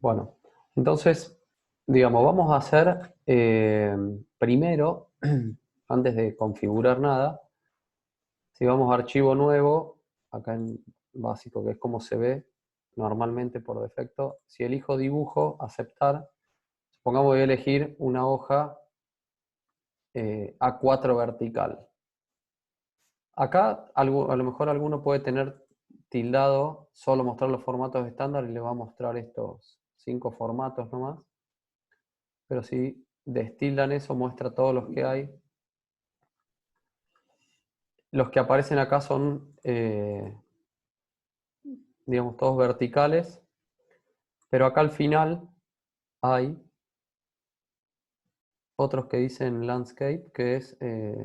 Bueno, entonces, digamos, vamos a hacer primero, antes de configurar nada, si vamos a archivo nuevo, acá en básico, que es como se ve normalmente por defecto, si elijo dibujo, aceptar, supongamos que voy a elegir una hoja A4 vertical. Acá a lo mejor alguno puede tener tildado solo mostrar los formatos estándar y le va a mostrar estos 5 formatos nomás. Pero si destildan eso, muestra todos los que hay. Los que aparecen acá son, digamos, todos verticales, pero acá al final hay otros que dicen landscape, que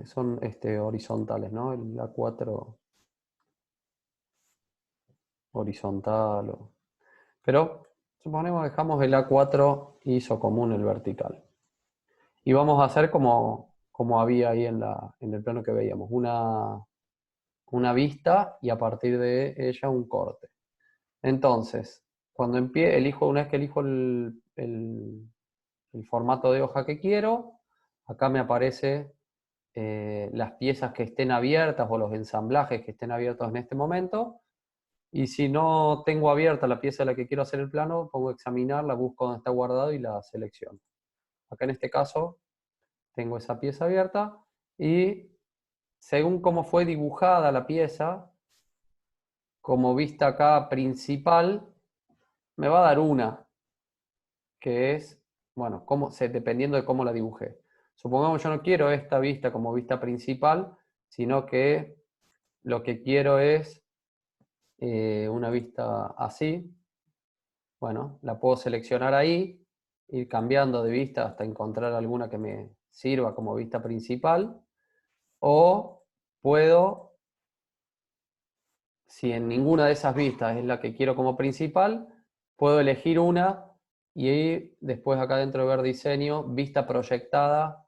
son horizontales, ¿no? El A4 horizontal. Pero suponemos que dejamos el A4 ISO común, el vertical. Y vamos a hacer como había ahí en el plano que veíamos, una vista y a partir de ella un corte. Entonces, una vez que elijo el formato de hoja que quiero, acá me aparece las piezas que estén abiertas o los ensamblajes que estén abiertos en este momento. Y si no tengo abierta la pieza de la que quiero hacer el plano, pongo examinar, la busco donde está guardado y la selecciono. Acá en este caso tengo esa pieza abierta y según cómo fue dibujada la pieza, como vista acá principal, me va a dar una, que es, bueno, dependiendo de cómo la dibujé. Supongamos yo no quiero esta vista como vista principal, sino que lo que quiero es una vista así. Bueno, la puedo seleccionar ahí, ir cambiando de vista hasta encontrar alguna que me sirva como vista principal. O puedo, si en ninguna de esas vistas es la que quiero como principal, puedo elegir una y después acá dentro de ver diseño, vista proyectada,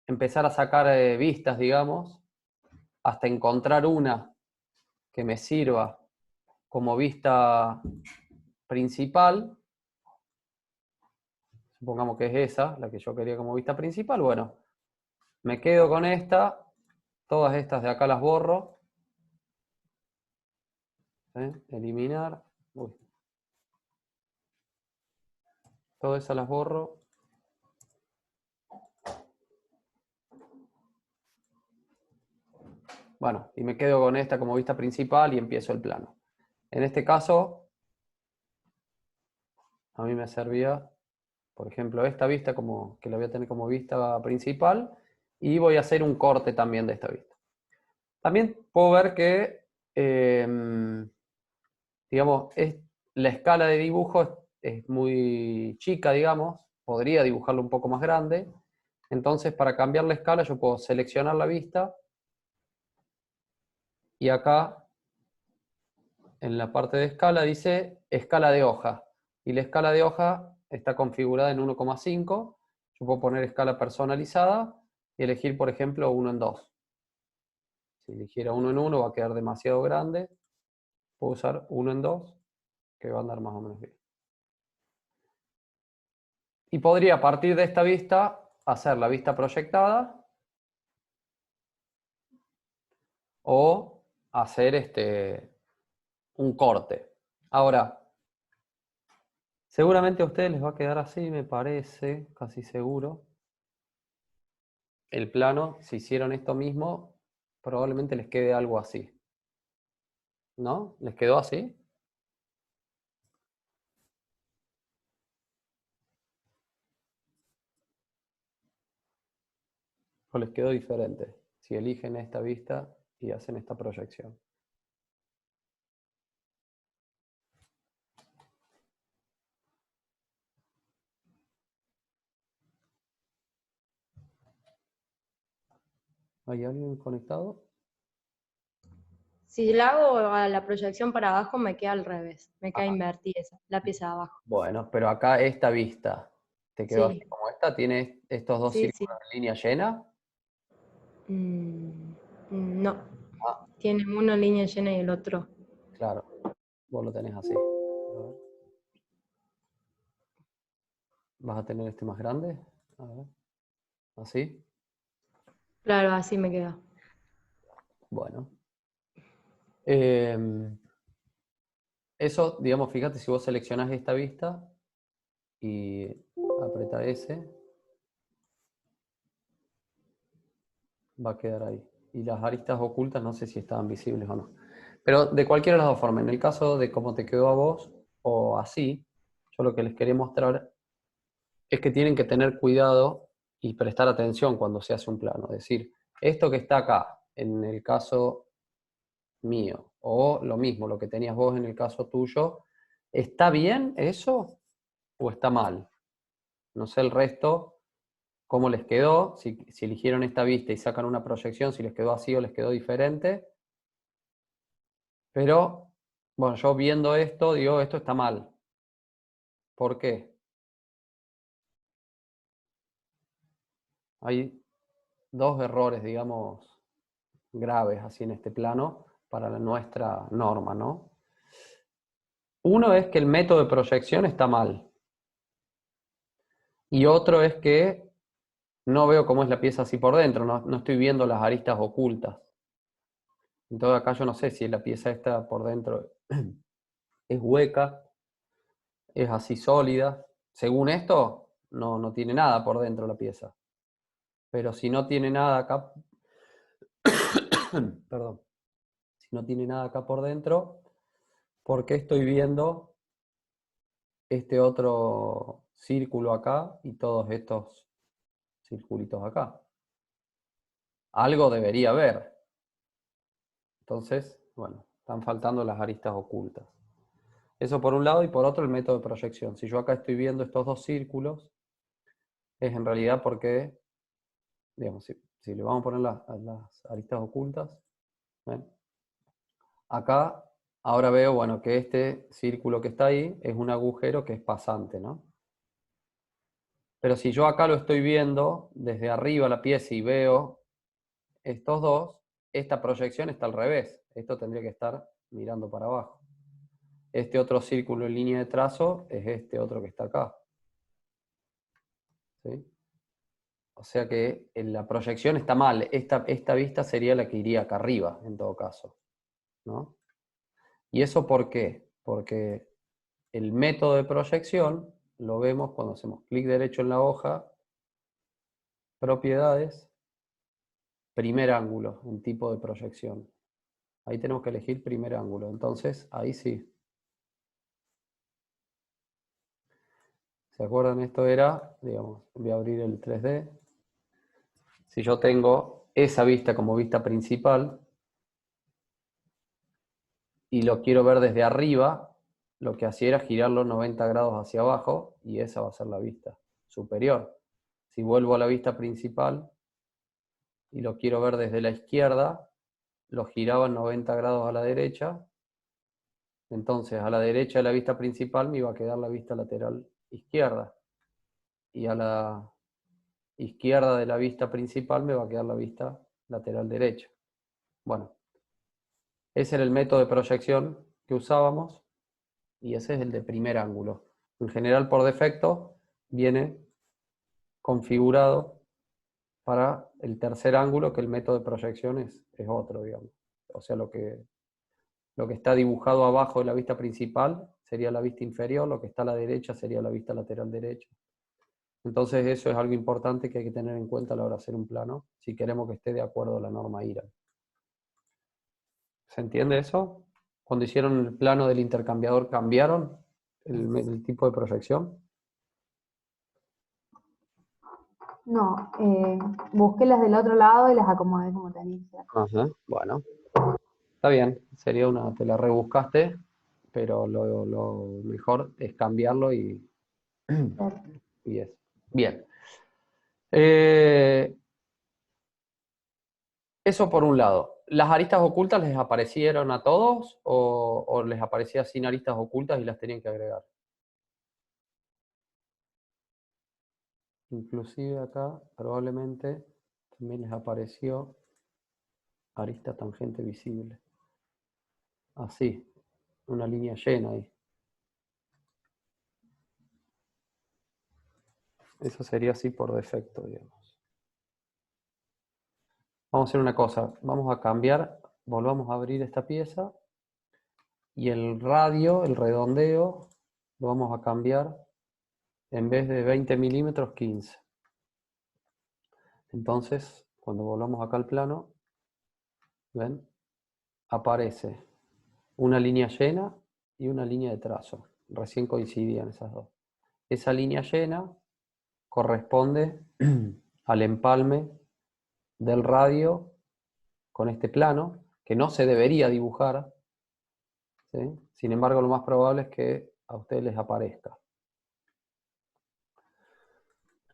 empezar a sacar vistas, digamos, hasta encontrar una que me sirva como vista principal. Supongamos que es esa, la que yo quería como vista principal. Bueno, me quedo con esta, todas estas de acá las borro. Eliminar. Uy. Todas esas las borro. Bueno, y me quedo con esta como vista principal y empiezo el plano. En este caso, a mí me servía, por ejemplo, esta vista como que la voy a tener como vista principal y voy a hacer un corte también de esta vista. También puedo ver que, digamos, la escala de dibujo es muy chica, digamos. Podría dibujarlo un poco más grande. Entonces, para cambiar la escala, yo puedo seleccionar la vista y acá en la parte de escala dice escala de hoja. Y la escala de hoja está configurada en 1,5. Yo puedo poner escala personalizada y elegir, por ejemplo, 1 en 2. Si eligiera 1 en 1 va a quedar demasiado grande. Puedo usar 1 en 2, que va a andar más o menos bien. Y podría a partir de esta vista hacer la vista proyectada o hacer un corte. Ahora, seguramente a ustedes les va a quedar así, me parece, casi seguro. El plano, si hicieron esto mismo, probablemente les quede algo así. ¿No? ¿Les quedó así? ¿O les quedó diferente? Si eligen esta vista y hacen esta proyección. ¿Hay alguien conectado? Si la hago a la proyección para abajo, me queda al revés. Me queda Ah, invertida la pieza de abajo. bueno, pero acá esta vista, ¿te quedó así Sí, como esta? ¿Tiene estos dos sí, sí. círculos en línea llena? Mm, no, Ah, tiene uno en línea llena y el otro. claro, vos lo tenés así. A ver. vas a tener este más grande. A ver, así. Claro, así me queda. Bueno. Eso, digamos, fíjate, si vos seleccionás esta vista y apretás S, va a quedar ahí. Y las aristas ocultas no sé si estaban visibles o no. Pero de cualquiera de las dos formas, en el caso de cómo te quedó a vos o así, yo lo que les quería mostrar es que tienen que tener cuidado y prestar atención cuando se hace un plano. Es decir, esto que está acá, en el caso mío, o lo mismo, lo que tenías vos en el caso tuyo, ¿está bien eso o está mal? No sé el resto, cómo les quedó, si eligieron esta vista y sacan una proyección, si les quedó así o les quedó diferente. Pero, bueno, yo viendo esto, digo, esto está mal. ¿Por qué? Hay dos errores, digamos, graves así en este plano para nuestra norma, ¿no? Uno es que el método de proyección está mal. Y otro es que no veo cómo es la pieza así por dentro, no estoy viendo las aristas ocultas. Entonces acá yo no sé si la pieza esta por dentro es hueca, es así sólida. Según esto, no tiene nada por dentro la pieza. Pero si no tiene nada acá, perdón, si no tiene nada acá por dentro, ¿por qué estoy viendo este otro círculo acá y todos estos circulitos acá? Algo debería haber. Entonces, bueno, están faltando las aristas ocultas. Eso por un lado, y por otro el método de proyección. Si yo acá estoy viendo estos dos círculos, es en realidad porque, digamos, si le vamos a poner las aristas ocultas, ¿ven? Acá ahora veo, bueno, que este círculo que está ahí es un agujero que es pasante, ¿no? Pero si yo acá lo estoy viendo desde arriba la pieza y veo estos dos, esta proyección está al revés. Esto tendría que estar mirando para abajo. Este otro círculo en línea de trazo es este otro que está acá. ¿Sí? O sea que en la proyección está mal. Esta vista sería la que iría acá arriba, en todo caso, ¿no? ¿Y eso por qué? Porque el método de proyección lo vemos cuando hacemos clic derecho en la hoja, propiedades, primer ángulo, en tipo de proyección. Ahí tenemos que elegir primer ángulo. Entonces, ahí sí. ¿Se acuerdan? Esto era, digamos, voy a abrir el 3D. Si yo tengo esa vista como vista principal y lo quiero ver desde arriba, lo que hacía era girarlo 90 grados hacia abajo y esa va a ser la vista superior. Si vuelvo a la vista principal y lo quiero ver desde la izquierda, lo giraba 90 grados a la derecha, entonces a la derecha de la vista principal me iba a quedar la vista lateral izquierda y a la izquierda de la vista principal me va a quedar la vista lateral derecha. Bueno, ese era el método de proyección que usábamos y ese es el de primer ángulo. En general, por defecto, viene configurado para el tercer ángulo, que el método de proyección es otro, digamos. O sea, lo que está dibujado abajo de la vista principal sería la vista inferior, lo que está a la derecha sería la vista lateral derecha. Entonces eso es algo importante que hay que tener en cuenta a la hora de hacer un plano, si queremos que esté de acuerdo a la norma IRA. ¿Se entiende eso? Cuando hicieron el plano del intercambiador, ¿cambiaron el tipo de proyección? No, busqué las del otro lado y las acomodé como tenía que ser. Ajá, bueno, está bien, sería te la rebuscaste, pero lo mejor es cambiarlo Claro. y eso. Bien. Eh, Eso por un lado. ¿Las aristas ocultas les aparecieron a todos o les aparecía sin aristas ocultas y las tenían que agregar? Inclusive acá probablemente también les apareció arista tangente visible. Así, una línea llena ahí. Eso sería así por defecto, digamos. Vamos a hacer una cosa. Vamos a cambiar, volvamos a abrir esta pieza. Y el radio, el redondeo, lo vamos a cambiar en vez de 20 milímetros, 15. Entonces, cuando volvamos acá al plano, ¿ven? Aparece una línea llena y una línea de trazo. Recién coincidían esas dos. Esa línea llena corresponde al empalme del radio con este plano, que no se debería dibujar, ¿sí? Sin embargo, lo más probable es que a ustedes les aparezca.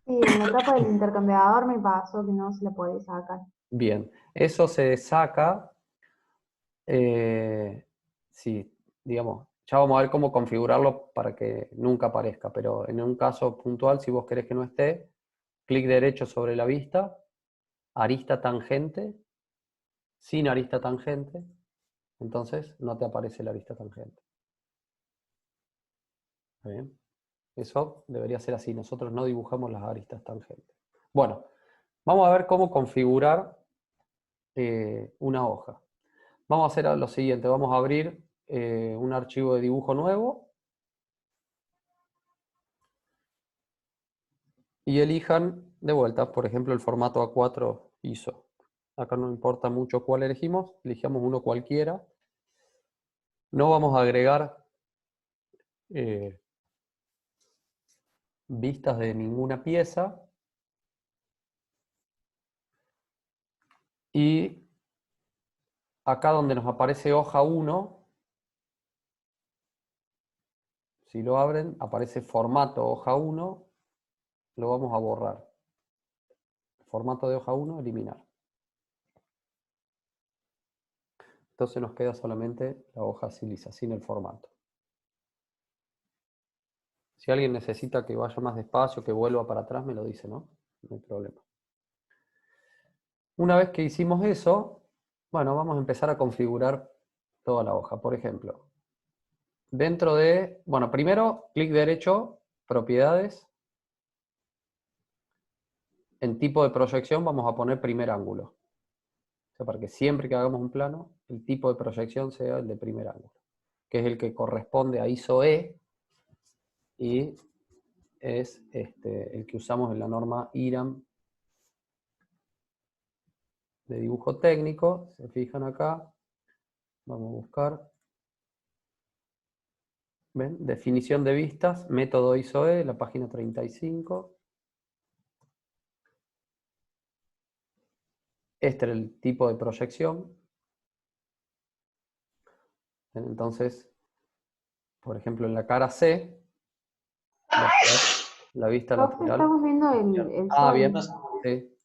Sí, en la etapa del intercambiador me pasó que no se la podía sacar. Bien, eso se saca, sí, digamos, ya vamos a ver cómo configurarlo para que nunca aparezca, pero en un caso puntual, si vos querés que no esté, clic derecho sobre la vista, arista tangente, sin arista tangente, entonces no te aparece la arista tangente. Bien. Eso debería ser así, nosotros no dibujamos las aristas tangentes. Bueno, vamos a ver cómo configurar una hoja. Vamos a hacer lo siguiente, vamos a abrir un archivo de dibujo nuevo y elijan de vuelta, por ejemplo, el formato A4 ISO. Acá no importa mucho cuál elegimos, elijamos uno cualquiera. No vamos a agregar vistas de ninguna pieza. Y acá donde nos aparece hoja 1, si lo abren, aparece formato hoja 1, lo vamos a borrar. Formato de hoja 1, eliminar. Entonces nos queda solamente la hoja así lisa, sin el formato. Si alguien necesita que vaya más despacio, que vuelva para atrás, me lo dice, ¿no? No hay problema. Una vez que hicimos eso, bueno, vamos a empezar a configurar toda la hoja. Por ejemplo, dentro de, bueno, primero, clic derecho, propiedades. En tipo de proyección vamos a poner primer ángulo. O sea, para que siempre que hagamos un plano, el tipo de proyección sea el de primer ángulo, que es el que corresponde a ISO-E y es el que usamos en la norma IRAM de dibujo técnico. Se fijan acá, vamos a buscar. ¿Ven? Definición de vistas, método ISO-E, la página 35. Este era el tipo de proyección. Entonces, por ejemplo, en la cara C, la vista Profe, lateral. estamos viendo el Ah, sol. bien. Sí.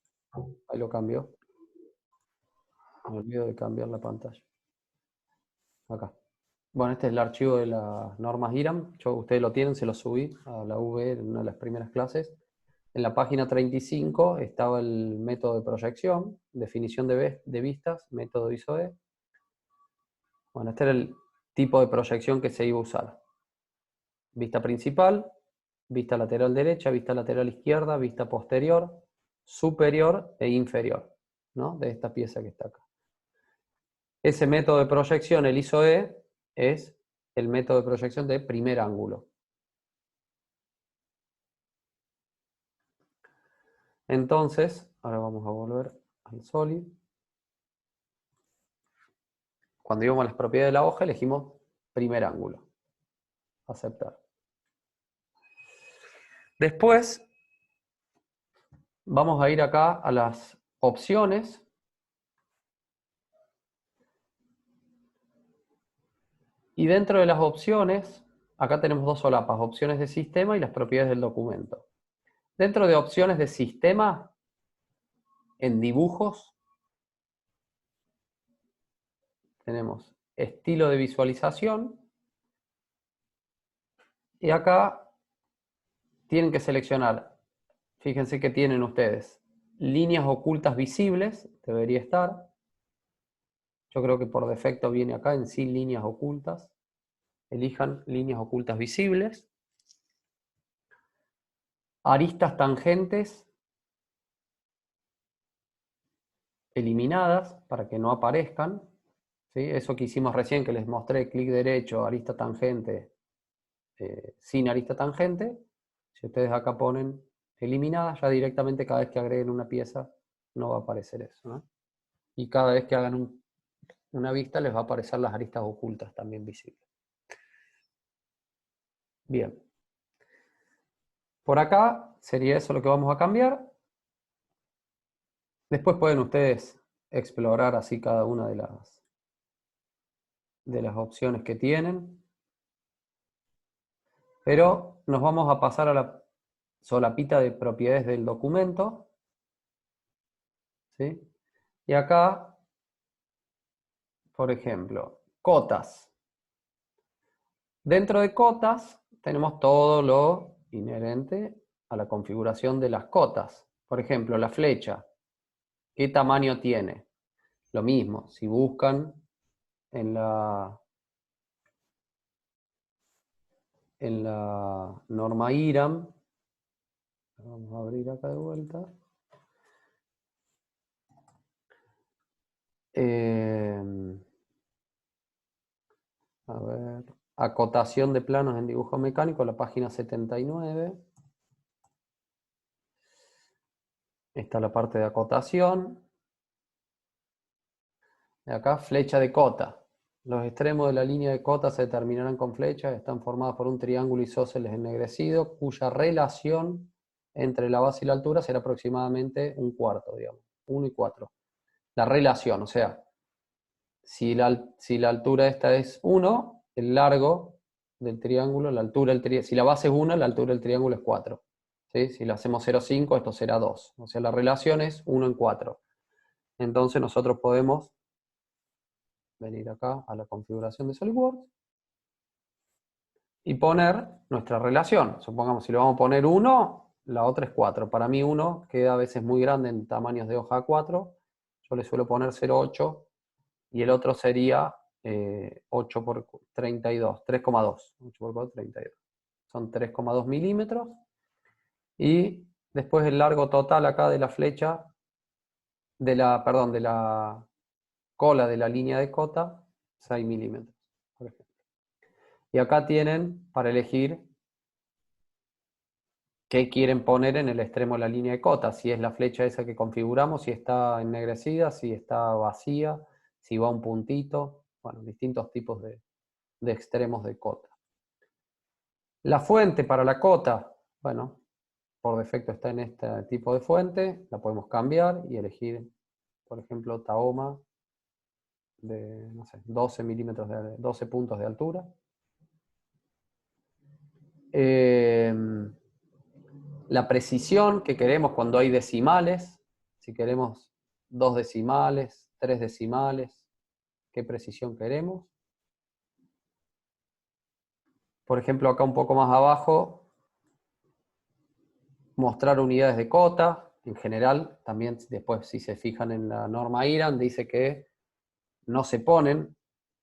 Ahí lo cambio. Me olvido de cambiar la pantalla. Acá. Bueno, este es el archivo de las normas IRAM. Ustedes lo tienen, se lo subí a la UV en una de las primeras clases. En la página 35 estaba el método de proyección, definición de vistas, método ISO-E. Bueno, este era el tipo de proyección que se iba a usar. Vista principal, vista lateral derecha, vista lateral izquierda, vista posterior, superior e inferior, ¿no? De esta pieza que está acá. Ese método de proyección, el ISO-E, es el método de proyección de primer ángulo. Entonces, ahora vamos a volver al Solid. Cuando íbamos a las propiedades de la hoja, elegimos primer ángulo. Aceptar. Después, vamos a ir acá a las opciones. Y dentro de las opciones, acá tenemos dos solapas, opciones de sistema y las propiedades del documento. Dentro de opciones de sistema, en dibujos, tenemos estilo de visualización. Y acá tienen que seleccionar, fíjense que tienen ustedes, líneas ocultas visibles, debería estar. Yo creo que por defecto viene acá en sin líneas ocultas. Elijan líneas ocultas visibles. aristas tangentes eliminadas para que no aparezcan, ¿sí? Eso que hicimos recién, que les mostré, clic derecho, arista tangente, sin arista tangente. Si ustedes acá ponen eliminadas, ya directamente cada vez que agreguen una pieza no va a aparecer eso, ¿no? Y cada vez que hagan una vista les va a aparecer las aristas ocultas también visibles. Bien. Por acá sería eso lo que vamos a cambiar. Después pueden ustedes explorar así cada una de las opciones que tienen. Pero nos vamos a pasar a la solapita de propiedades del documento, ¿sí? Y acá, por ejemplo, cotas. Dentro de cotas tenemos todo lo inherente a la configuración de las cotas. Por ejemplo, la flecha. ¿Qué tamaño tiene? Lo mismo, si buscan en la norma IRAM, vamos a abrir acá de vuelta. A ver, acotación de planos en dibujo mecánico, la página 79. Está la parte de acotación. Y acá, flecha de cota. Los extremos de la línea de cota se determinarán con flechas, están formadas por un triángulo isósceles ennegrecido, cuya relación entre la base y la altura será aproximadamente un cuarto, digamos, 1 y 4. La relación, o sea, si la altura esta es 1, el largo del triángulo, la altura del triángulo, si la base es 1, la altura del triángulo es 4. ¿Sí? Si la hacemos 0,5, esto será 2. O sea, la relación es 1 en 4. Entonces nosotros podemos venir acá a la configuración de SolidWorks y poner nuestra relación. Supongamos, si le vamos a poner 1, la otra es 4. Para mí 1 queda a veces muy grande en tamaños de hoja 4. Yo le suelo poner 0,8 y el otro sería 8 por 32, 3,2. 8 por 4, 32. Son 3,2 milímetros. Y después el largo total acá de la flecha, de la cola de la línea de cota, 6 milímetros, por ejemplo. Y acá tienen para elegir qué quieren poner en el extremo de la línea de cota, si es la flecha esa que configuramos, si está ennegrecida, si está vacía, si va un puntito, bueno, distintos tipos de extremos de cota. La fuente para la cota, bueno, por defecto está en este tipo de fuente, la podemos cambiar y elegir, por ejemplo, Tahoma de, no sé, 12 milímetros, 12 puntos de altura. La precisión que queremos cuando hay decimales, si queremos 2 decimales, 3 decimales, qué precisión queremos. Por ejemplo, acá un poco más abajo, mostrar unidades de cota. En general, también después si se fijan en la norma IRAM, dice que no se ponen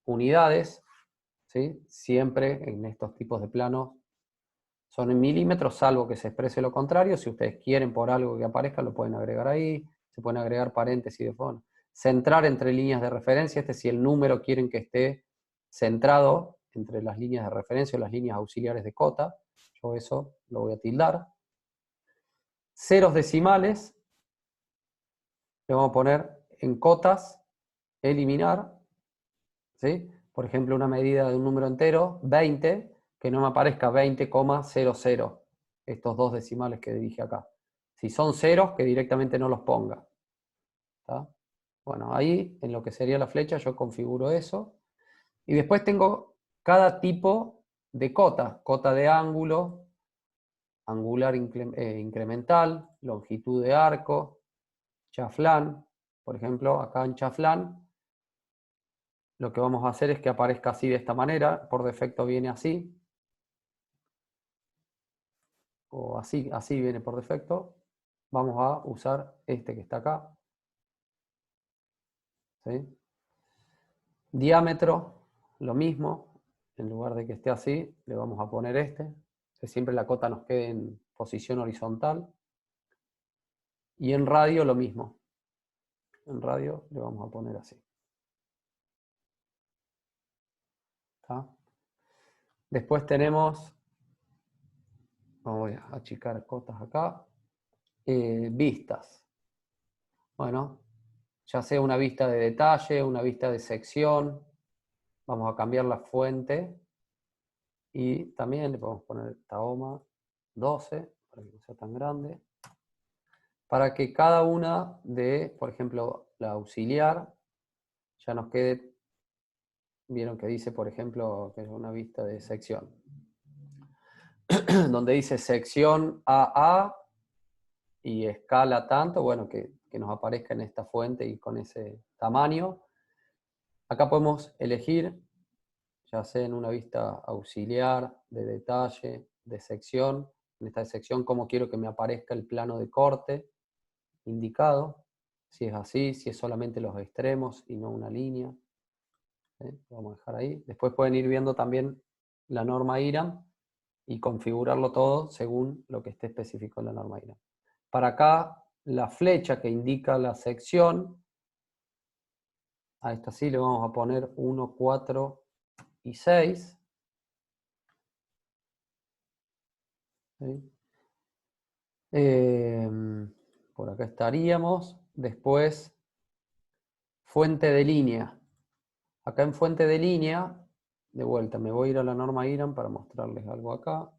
unidades, ¿sí? Siempre en estos tipos de planos son en milímetros, salvo que se exprese lo contrario. Si ustedes quieren por algo que aparezca, lo pueden agregar ahí. Se pueden agregar paréntesis de fondo. Centrar entre líneas de referencia, si el número quieren que esté centrado entre las líneas de referencia o las líneas auxiliares de cota, yo eso lo voy a tildar. Ceros decimales, le vamos a poner en cotas, eliminar, ¿sí? Por ejemplo, una medida de un número entero, 20, que no me aparezca 20,00, estos dos decimales que dije acá. Si son ceros, que directamente no los ponga. ¿Está? Bueno, ahí en lo que sería la flecha yo configuro eso. Y después tengo cada tipo de cota. Cota de ángulo, angular incremental, longitud de arco, chaflán. Por ejemplo, acá en chaflán, lo que vamos a hacer es que aparezca así de esta manera. Por defecto viene así. O así viene por defecto. Vamos a usar este que está acá. ¿Sí? Diámetro, lo mismo. En lugar de que esté así, le vamos a poner este. que siempre la cota nos quede en posición horizontal. Y en radio lo mismo. En radio le vamos a poner así. ¿Está? Después tenemos, voy a achicar cotas acá, vistas. Bueno, ya sea una vista de detalle, una vista de sección, vamos a cambiar la fuente y también le podemos poner Tahoma 12, para que no sea tan grande, para que cada una de, por ejemplo, la auxiliar, ya nos quede, vieron que dice, por ejemplo, que es una vista de sección, donde dice sección AA y escala tanto, bueno, que nos aparezca en esta fuente y con ese tamaño. Acá podemos elegir, ya sea en una vista auxiliar, de detalle, de sección, en esta sección cómo quiero que me aparezca el plano de corte indicado, si es así, si es solamente los extremos y no una línea. Lo vamos a dejar ahí. Después pueden ir viendo también la norma IRAM y configurarlo todo según lo que esté específico en la norma IRAM. Para acá, la flecha que indica la sección, a esta sí le vamos a poner 1, 4 y 6. ¿Sí? Por acá estaríamos. Después, fuente de línea. Acá en fuente de línea, de vuelta, me voy a ir a la norma IRAM para mostrarles algo acá.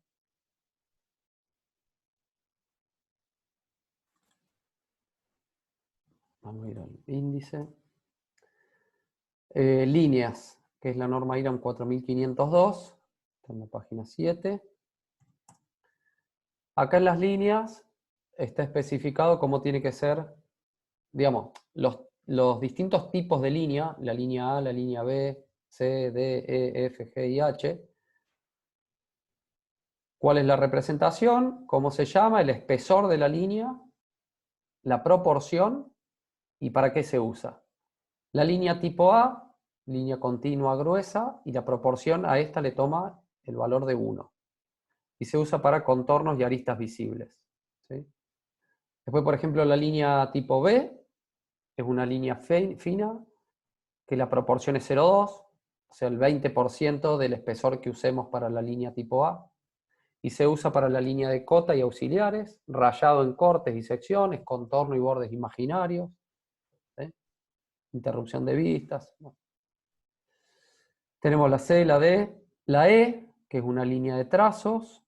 Vamos a ir al índice. Líneas, que es la norma IRAM 4502, está en la página 7. Acá en las líneas está especificado cómo tiene que ser, digamos, los distintos tipos de línea, la línea A, la línea B, C, D, E, F, G y H. ¿Cuál es la representación? ¿Cómo se llama? El espesor de la línea, la proporción y para qué se usa. La línea tipo A, línea continua gruesa, y la proporción a esta le toma el valor de 1. Y se usa para contornos y aristas visibles. ¿Sí? Después, por ejemplo, la línea tipo B es una línea fina, que la proporción es 0,2, o sea, el 20% del espesor que usemos para la línea tipo A. Y se usa para la línea de cota y auxiliares, rayado en cortes y secciones, contorno y bordes imaginarios, ¿sí? Interrupción de vistas. Bueno. Tenemos la C, la D, la E, que es una línea de trazos,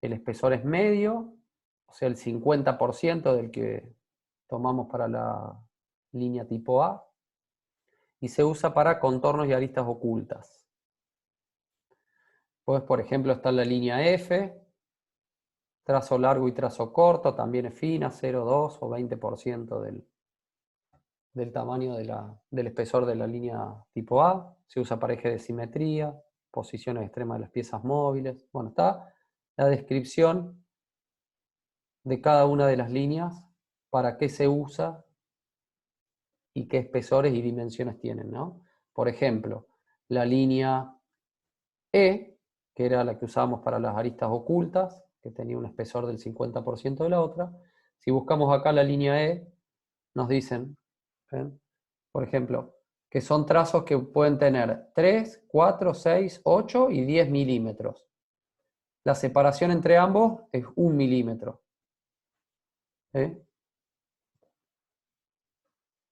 el espesor es medio, o sea, el 50% del que tomamos para la línea tipo A, y se usa para contornos y aristas ocultas. Pues, por ejemplo, está la línea F, trazo largo y trazo corto, también es fina, 0,2 o 20% del tamaño del espesor de la línea tipo A. Se usa para eje de simetría, posiciones extremas de las piezas móviles. Bueno, está la descripción de cada una de las líneas, para qué se usa y qué espesores y dimensiones tienen, ¿no? Por ejemplo, la línea E, que era la que usábamos para las aristas ocultas, que tenía un espesor del 50% de la otra. Si buscamos acá la línea E, nos dicen, ¿ven? Por ejemplo, que son trazos que pueden tener 3, 4, 6, 8 y 10 milímetros. La separación entre ambos es 1 milímetro.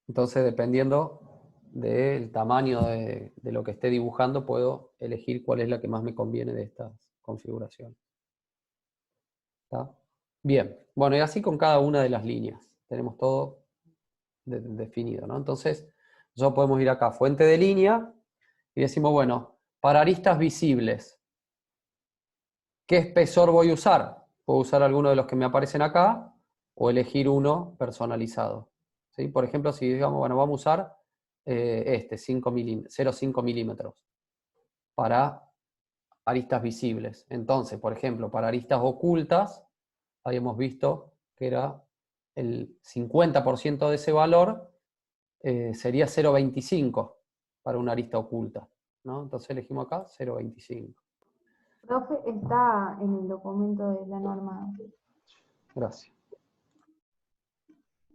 Entonces, dependiendo del tamaño de lo que esté dibujando, puedo elegir cuál es la que más me conviene de estas configuraciones. ¿Está? Bien, bueno, y así con cada una de las líneas. Tenemos todo definido, ¿no? Entonces, ya podemos ir acá a fuente de línea y decimos, bueno, para aristas visibles, ¿qué espesor voy a usar? Puedo usar alguno de los que me aparecen acá o elegir uno personalizado. ¿Sí? Por ejemplo, si digamos, bueno, vamos a usar 0,5 milímetros para aristas visibles. Entonces, por ejemplo, para aristas ocultas, habíamos visto que era el 50% de ese valor, sería 0,25 para una arista oculta, ¿no? Entonces elegimos acá 0,25. Profe, está en el documento de la norma. Gracias.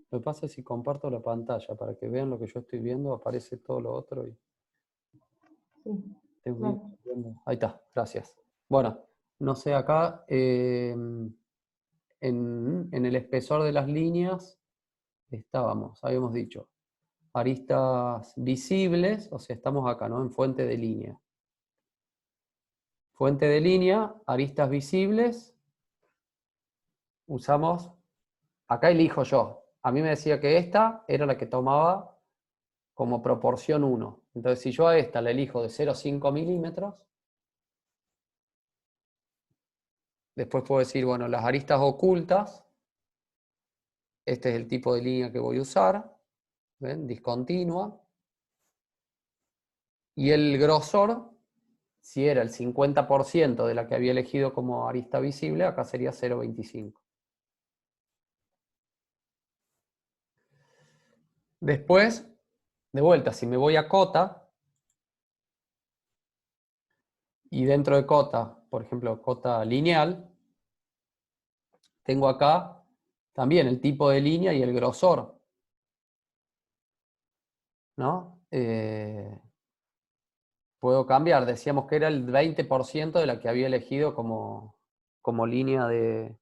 Lo que pasa es si comparto la pantalla para que vean lo que yo estoy viendo, aparece todo lo otro y Sí, tengo que claro. ir viendo. Ahí está, gracias. Bueno, no sé, acá en el espesor de las líneas habíamos dicho, aristas visibles, o sea, estamos acá, ¿no? En fuente de línea. Fuente de línea, aristas visibles, usamos, acá elijo yo. A mí me decía que esta era la que tomaba como proporción 1. Entonces, si yo a esta la elijo de 0,5 milímetros, después puedo decir, bueno, las aristas ocultas, este es el tipo de línea que voy a usar, ¿ven? Discontinua. Y el grosor, si era el 50% de la que había elegido como arista visible, acá sería 0,25. Después, de vuelta, si me voy a cota, y dentro de cota, por ejemplo, cota lineal, tengo acá también el tipo de línea y el grosor, ¿no? Puedo cambiar, decíamos que era el 20% de la que había elegido como línea de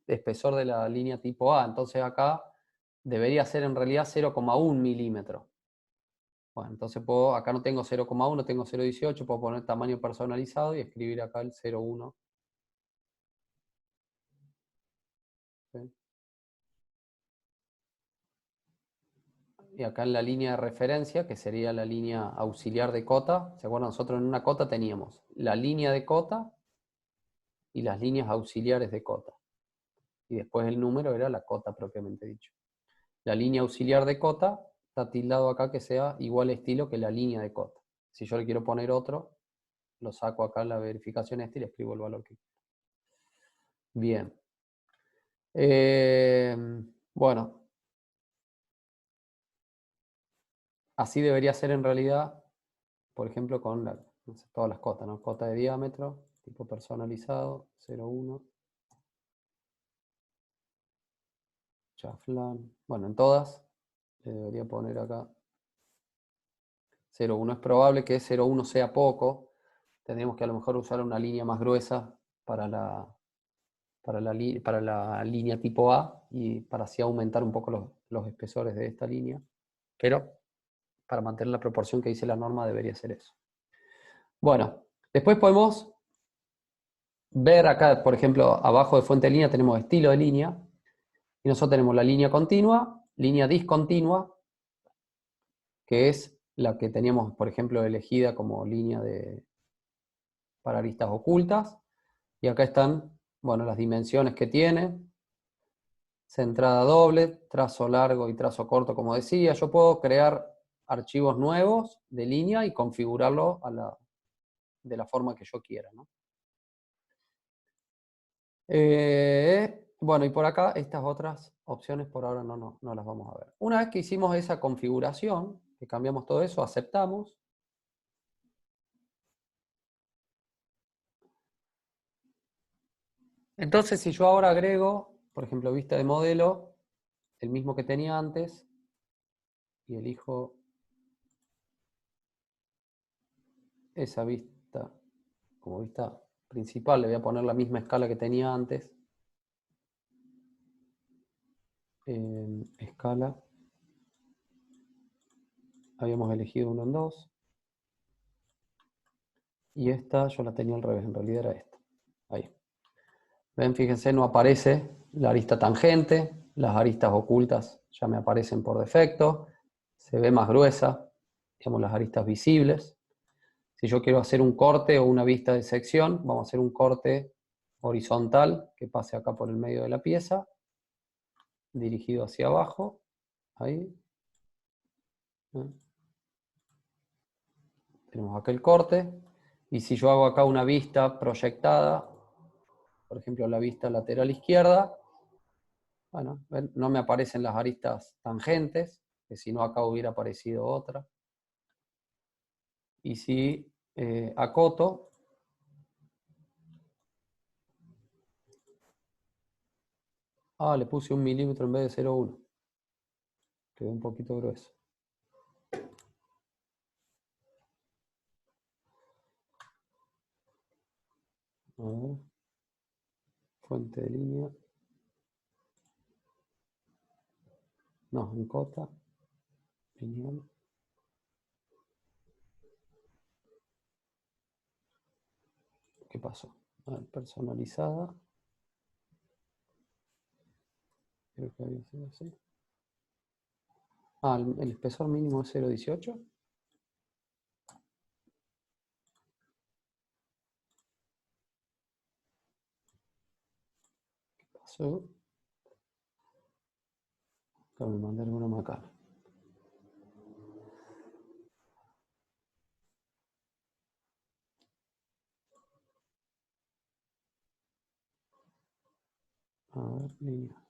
espesor de la línea tipo A. Entonces acá debería ser en realidad 0,1 milímetro. Bueno, entonces acá no tengo 0,1, tengo 0,18, puedo poner tamaño personalizado y escribir acá el 0,1. ¿Sí? Y acá en la línea de referencia, que sería la línea auxiliar de cota, ¿se acuerdan? Nosotros en una cota teníamos la línea de cota y las líneas auxiliares de cota. Y después el número era la cota propiamente dicho. La línea auxiliar de cota está tildado acá que sea igual estilo que la línea de cota. Si yo le quiero poner otro, lo saco acá en la verificación y le escribo el valor que quiero. Bien. Bueno. Así debería ser en realidad, por ejemplo, con no sé, todas las cotas, ¿no? Cota de diámetro, tipo personalizado, 0,1. Chaflán. Bueno, en todas le debería poner acá 0,1. Es probable que 0,1 sea poco. Tendríamos que a lo mejor usar una línea más gruesa para la línea tipo A y para así aumentar un poco los espesores de esta línea. Pero para mantener la proporción que dice la norma debería ser eso. Bueno, después podemos ver acá, por ejemplo, abajo de fuente de línea tenemos estilo de línea. Y nosotros tenemos la línea continua, línea discontinua, que es la que teníamos, por ejemplo, elegida como línea para aristas ocultas. Y acá están, bueno, las dimensiones que tiene. Centrada doble, trazo largo y trazo corto, como decía. Yo puedo crear archivos nuevos de línea y configurarlo de la forma que yo quiera, ¿no? Bueno, y por acá estas otras opciones por ahora no las vamos a ver. Una vez que hicimos esa configuración, que cambiamos todo eso, aceptamos. Entonces, si yo ahora agrego, por ejemplo, vista de modelo, el mismo que tenía antes, y elijo esa vista como vista principal, le voy a poner la misma escala que tenía antes. Escala. Habíamos elegido 1 en 2. Y esta yo la tenía al revés, en realidad era esta. Ahí. Ven, fíjense, no aparece la arista tangente, las aristas ocultas ya me aparecen por defecto, se ve más gruesa, digamos las aristas visibles. Si yo quiero hacer un corte o una vista de sección, vamos a hacer un corte horizontal que pase acá por el medio de la pieza, dirigido hacia abajo, ahí. Tenemos acá el corte, y si yo hago acá una vista proyectada, por ejemplo la vista lateral izquierda, bueno, ¿ven? No me aparecen las aristas tangentes, que si no acá hubiera aparecido otra. Y si acoto, Ah, le puse 1 milímetro en vez de 0,1. Quedó un poquito grueso. A ver. Fuente de línea. No, en cota. Lineal. ¿Qué pasó? A ver, personalizada. Creo que había sido así. Ah, el espesor mínimo es 0,18. ¿Qué pasó? Acá me mandé alguna macana. A ver, línea.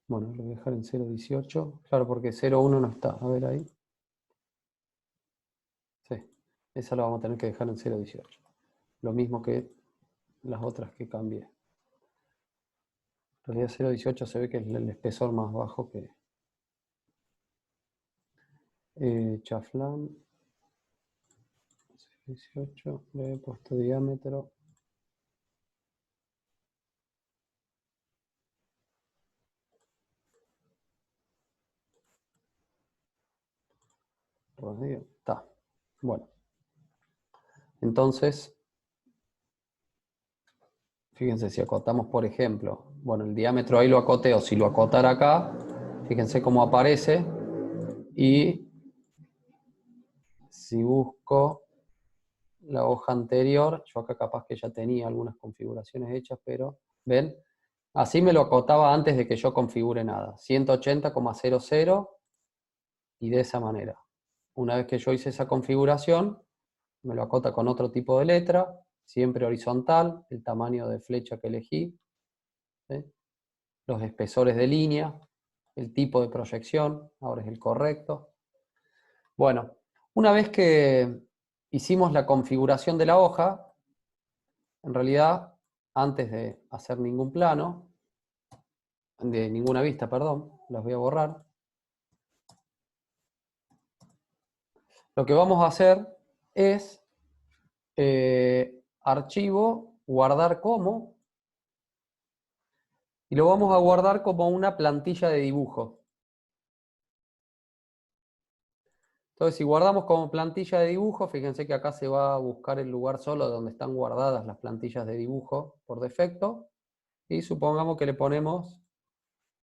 Bueno, lo voy a dejar en 0,18. Claro, porque 0,1 no está. A ver ahí. Sí, esa la vamos a tener que dejar en 0,18. Lo mismo que las otras que cambié. En realidad 0,18 se ve que es el espesor más bajo que chaflán. 0,18, le he puesto diámetro. Radio, está. Bueno. Entonces, fíjense, si acotamos, por ejemplo, bueno, el diámetro ahí lo acoteo, si lo acotara acá, fíjense cómo aparece, y si busco la hoja anterior, yo acá capaz que ya tenía algunas configuraciones hechas, pero, ¿ven? Así me lo acotaba antes de que yo configure nada, 180,00, y de esa manera. Una vez que yo hice esa configuración, me lo acota con otro tipo de letra, siempre horizontal, el tamaño de flecha que elegí, ¿sí? Los espesores de línea, el tipo de proyección, ahora es el correcto. Bueno, una vez que hicimos la configuración de la hoja, en realidad, antes de hacer ningún plano, de ninguna vista, perdón, las voy a borrar. Lo que vamos a hacer es archivo, guardar como, y lo vamos a guardar como una plantilla de dibujo. Entonces, si guardamos como plantilla de dibujo, fíjense que acá se va a buscar el lugar solo donde están guardadas las plantillas de dibujo por defecto. Y supongamos que le ponemos,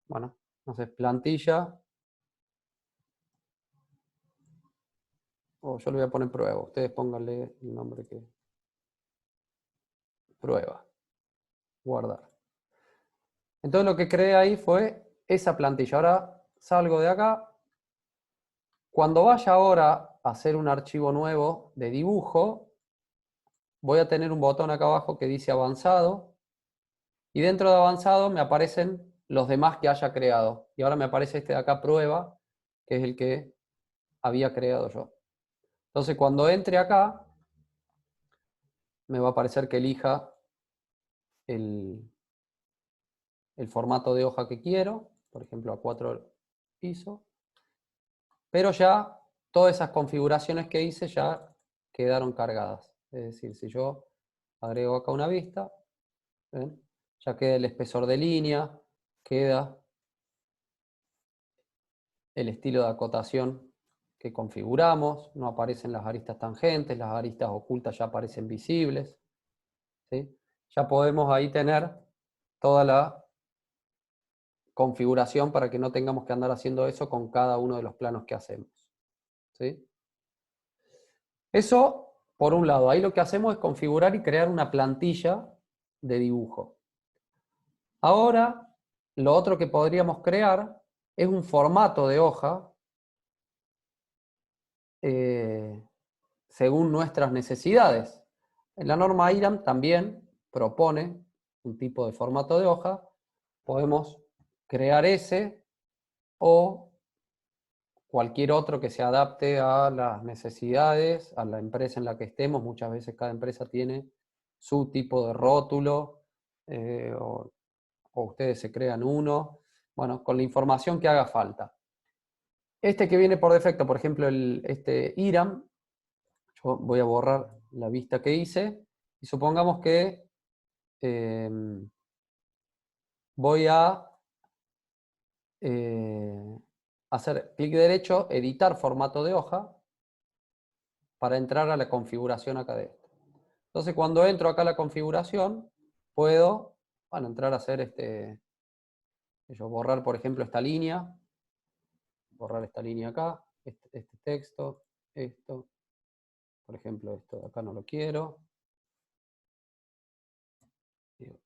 bueno, no sé, plantilla, o yo le voy a poner prueba. Ustedes pónganle el nombre que... Prueba. Guardar. Entonces lo que creé ahí fue esa plantilla. Ahora salgo de acá. Cuando vaya ahora a hacer un archivo nuevo de dibujo, voy a tener un botón acá abajo que dice avanzado. Y dentro de avanzado me aparecen los demás que haya creado. Y ahora me aparece este de acá, prueba, que es el que había creado yo. Entonces cuando entre acá, me va a aparecer que elija el formato de hoja que quiero, por ejemplo A4 ISO. Pero ya todas esas configuraciones que hice ya quedaron cargadas. Es decir, si yo agrego acá una vista, ¿ven? Ya queda el espesor de línea, queda el estilo de acotación que configuramos, no aparecen las aristas tangentes, las aristas ocultas ya aparecen visibles, ¿sí? Ya podemos ahí tener toda la configuración para que no tengamos que andar haciendo eso con cada uno de los planos que hacemos, ¿sí? Eso, por un lado, ahí lo que hacemos es configurar y crear una plantilla de dibujo. Ahora, lo otro que podríamos crear es un formato de hoja según nuestras necesidades. En la norma IRAM también propone un tipo de formato de hoja. Podemos crear ese o cualquier otro que se adapte a las necesidades, a la empresa en la que estemos. Muchas veces cada empresa tiene su tipo de rótulo o ustedes se crean uno, bueno, con la información que haga falta. Este que viene por defecto, por ejemplo, este IRAM, yo voy a borrar la vista que hice y supongamos que voy a hacer clic derecho, editar formato de hoja para entrar a la configuración acá de esto. Entonces, cuando entro acá a la configuración, puedo, bueno, entrar a hacer borrar, por ejemplo, esta línea, borrar esta línea acá, este texto, esto, por ejemplo, esto de acá no lo quiero.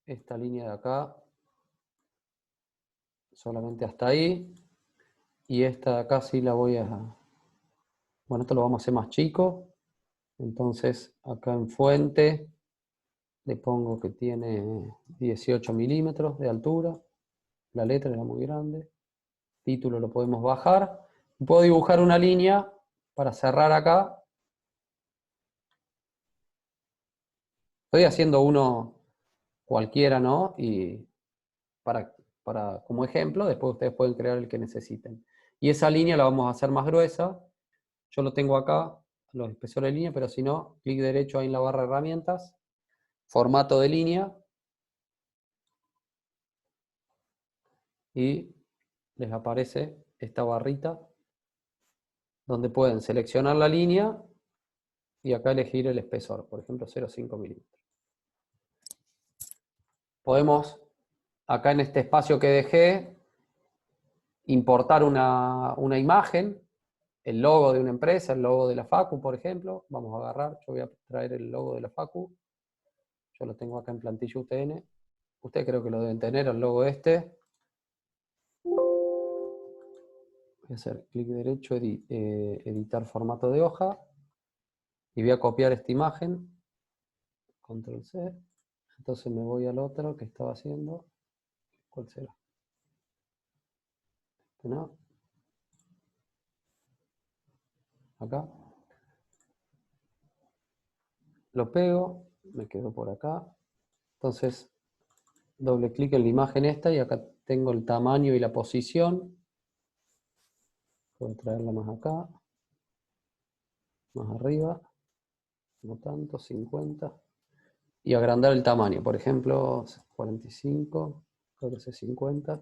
Esta línea de acá, solamente hasta ahí. Y esta de acá sí la voy a... Bueno, esto lo vamos a hacer más chico. Entonces, acá en fuente, le pongo que tiene 18 milímetros de altura. La letra era muy grande. Título lo podemos bajar. Puedo dibujar una línea para cerrar acá. Estoy haciendo uno cualquiera, ¿no? Y como ejemplo, después ustedes pueden crear el que necesiten. Y esa línea la vamos a hacer más gruesa. Yo lo tengo acá, los espesores de línea, pero si no, clic derecho ahí en la barra de herramientas, formato de línea, y les aparece esta barrita donde pueden seleccionar la línea y acá elegir el espesor, por ejemplo 0,5 milímetros. Podemos, acá en este espacio que dejé, importar una imagen, el logo de una empresa, el logo de la Facu, por ejemplo. Vamos a agarrar, yo voy a traer el logo de la Facu. Yo lo tengo acá en plantilla UTN. Ustedes creo que lo deben tener, el logo este. Voy a hacer clic derecho, editar formato de hoja. Y voy a copiar esta imagen. Control C. Entonces me voy al otro que estaba haciendo. ¿Cuál será? Este no. Acá. Lo pego. Me quedo por acá. Entonces, doble clic en la imagen esta y acá tengo el tamaño y la posición. Puedo traerla más acá. Más arriba. No tanto, 50. Y agrandar el tamaño. Por ejemplo, 45. Creo que es 50.